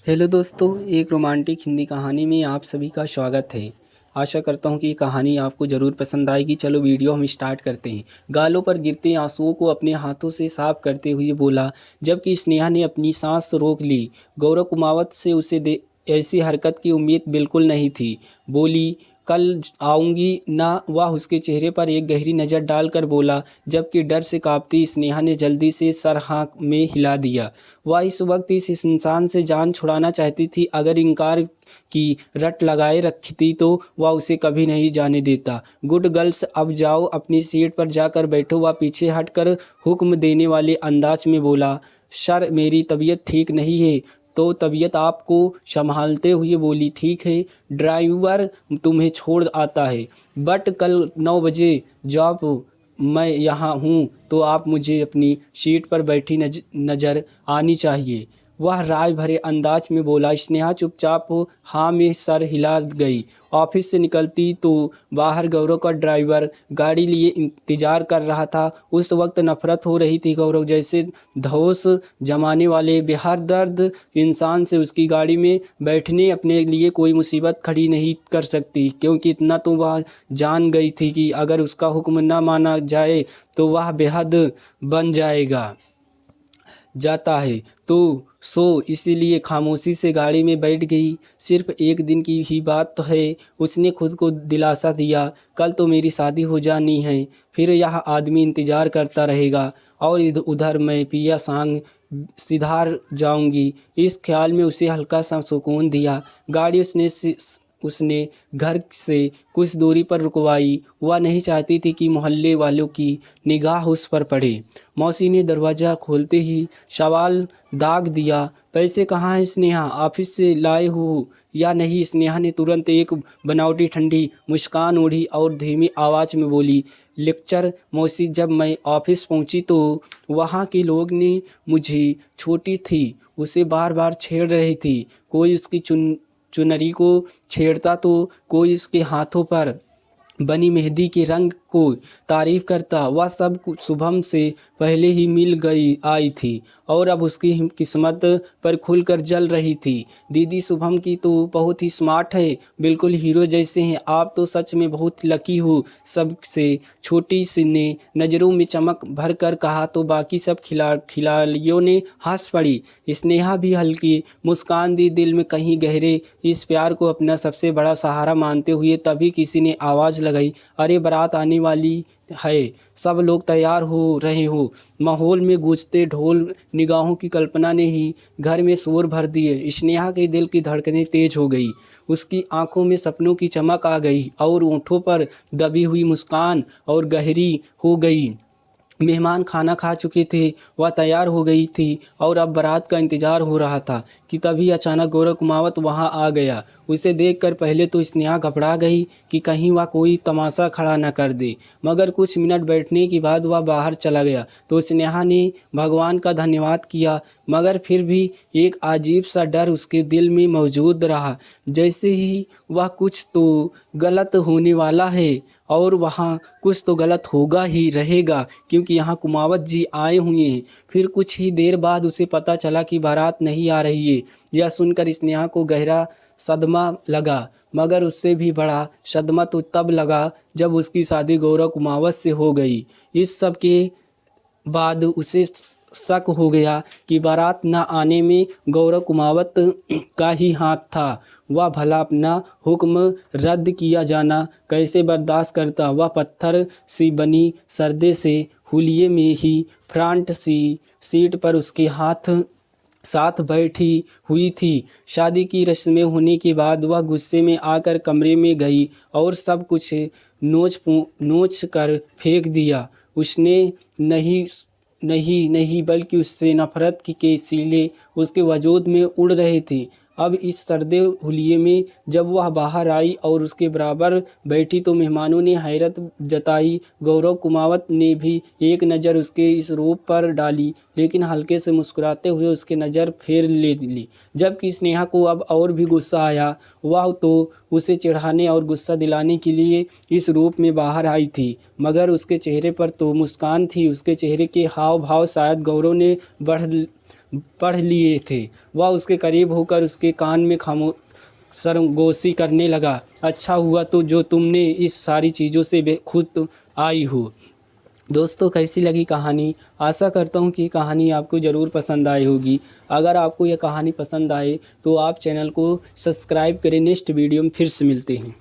Hello दोस्तों, एक romantic Hindi कहानी में आप सभी का स्वागत है। आशा करता हूँ कि ये कहानी आपको ज़रूर पसंद आएगी। चलो वीडियो हम स्टार्ट करते हैं। गालों पर गिरते आंसुओं को अपने हाथों से साफ करते हुए बोला, जबकि स्नेहा ने अपनी सांस रोक ली। गौरव कुमावत से उसे ऐसी हरकत की उम्मीद बिल्कुल नहीं थी। बोली, कल आऊँगी ना? वह उसके चेहरे पर एक गहरी नज़र डालकर बोला, जबकि डर से काँपती स्नेहा ने जल्दी से सर हाँ में हिला दिया। वह इस वक्त इस इंसान से जान छुड़ाना चाहती थी। अगर इनकार की रट लगाए रखती तो वह उसे कभी नहीं जाने देता। गुड गर्ल्स, अब जाओ अपनी सीट पर जाकर बैठो। वह पीछे हटकर हुक्म देने वाले अंदाज में बोला, सर मेरी तबीयत ठीक नहीं है। तो तबीयत आपको संभालते हुए बोली, ठीक है, ड्राइवर तुम्हें छोड़ आता है, बट कल 9 बजे जॉब मैं यहाँ हूँ तो आप मुझे अपनी सीट पर बैठी नज़र आनी चाहिए। वह राय भरे अंदाज में बोला। स्नेहा चुपचाप हाँ में सर हिला गई। ऑफिस से निकलती तो बाहर गौरव का ड्राइवर गाड़ी लिए इंतजार कर रहा था। उस वक्त नफरत हो रही थी। गौरव जैसे धौंस जमाने वाले बेहदर्द इंसान से उसकी गाड़ी में बैठने अपने लिए कोई मुसीबत खड़ी नहीं कर सकती, क्योंकि इतना तो वह जान गई थी कि अगर उसका हुक्म न माना जाए तो वह बेहद बन जाता है। तो सो इसीलिए खामोशी से गाड़ी में बैठ गई। सिर्फ एक दिन की ही बात तो है, उसने खुद को दिलासा दिया, कल तो मेरी शादी हो जानी है, फिर यह आदमी इंतज़ार करता रहेगा और इधर उधर मैं पिया सांग सिधार जाऊंगी। इस ख्याल में उसे हल्का सा सुकून दिया। गाड़ी उसने घर से कुछ दूरी पर रुकवाई। वह नहीं चाहती थी कि मोहल्ले वालों की निगाह उस पर पड़े। मौसी ने दरवाज़ा खोलते ही सवाल दाग दिया, पैसे कहाँ हैं स्नेहा? ऑफिस से लाए हो या नहीं? स्नेहा ने तुरंत एक बनावटी ठंडी मुस्कान ओढ़ी और धीमी आवाज़ में बोली, लेक्चर मौसी, जब मैं ऑफिस पहुंची तो वहाँ के लोग ने मुझे, छोटी थी, उसे बार बार छेड़ रही थी। कोई उसकी चुनरी को छेड़ता तो कोई उसके हाथों पर बनी मेहंदी के रंग को तारीफ करता। वह सब कुछ शुभम से पहले ही मिल गई आई थी और अब उसकी किस्मत पर खुलकर जल रही थी। दीदी शुभम की तो बहुत ही स्मार्ट है, बिल्कुल हीरो जैसे हैं। आप तो सच में बहुत लकी हो। सबसे छोटी सी ने नज़रों में चमक भर कर कहा तो बाकी सब खिलाड़ियों ने हंस पड़ी। स्नेहा भी हल्की मुस्कान दी, दिल में कहीं गहरे इस प्यार को अपना सबसे बड़ा सहारा मानते हुए। तभी किसी ने आवाज़ लगाई, अरे बारात आने वाली है, सब लोग तैयार हो रहे हो। माहौल में गूंजते ढोल निगाहों की कल्पना ने ही घर में शोर भर दिए। स्नेहा के दिल की धड़कनें तेज हो गई, उसकी आंखों में सपनों की चमक आ गई और होठों पर दबी हुई मुस्कान और गहरी हो गई। मेहमान खाना खा चुके थे, वह तैयार हो गई थी और अब बारात का इंतज़ार हो रहा था कि तभी अचानक गौरव कुमावत वहां आ गया। उसे देखकर पहले तो स्नेहा घबरा गई कि कहीं वह कोई तमाशा खड़ा न कर दे, मगर कुछ मिनट बैठने के बाद वह बाहर चला गया तो स्नेहा ने भगवान का धन्यवाद किया, मगर फिर भी एक अजीब सा डर उसके दिल में मौजूद रहा, जैसे ही वह कुछ तो गलत होने वाला है और वहाँ कुछ तो गलत होगा ही रहेगा, क्योंकि यहाँ कुमावत जी आए हुए हैं। फिर कुछ ही देर बाद उसे पता चला कि बारात नहीं आ रही है। यह सुनकर स्नेहा को गहरा सदमा लगा, मगर उससे भी बड़ा सदमा तो तब लगा जब उसकी शादी गौरव कुमावत से हो गई। इस सब के बाद उसे शक हो गया कि बारात न आने में गौरव कुमावत का ही हाथ था। वह भला अपना हुक्म रद्द किया जाना कैसे बर्दाश्त करता। वह पत्थर सी बनी सर्दे से हुलिये में ही फ्रंट सीट पर उसके साथ बैठी हुई थी। शादी की रस्में होने के बाद वह गुस्से में आकर कमरे में गई और सब कुछ नोच कर फेंक दिया। उसने नहीं बल्कि उससे नफरत के सीले उसके वजूद में उड़ रहे थे। अब इस सर्दे हुलिये में जब वह बाहर आई और उसके बराबर बैठी तो मेहमानों ने हैरत जताई। गौरव कुमावत ने भी एक नज़र उसके इस रूप पर डाली, लेकिन हल्के से मुस्कुराते हुए उसके नज़र फेर ले ली। जबकि स्नेहा को अब और भी गुस्सा आया। वह तो उसे चिढ़ाने और गुस्सा दिलाने के लिए इस रूप में बाहर आई थी, मगर उसके चेहरे पर तो मुस्कान थी। उसके चेहरे के हाव भाव शायद गौरव ने पढ़ लिए थे। वह उसके करीब होकर उसके कान में सरगोशी करने लगा, अच्छा हुआ तो जो तुमने इस सारी चीज़ों से खुद आई हो। दोस्तों, कैसी लगी कहानी? आशा करता हूँ कि कहानी आपको ज़रूर पसंद आई होगी। अगर आपको यह कहानी पसंद आए तो आप चैनल को सब्सक्राइब करें। नेक्स्ट वीडियो में फिर से मिलते हैं।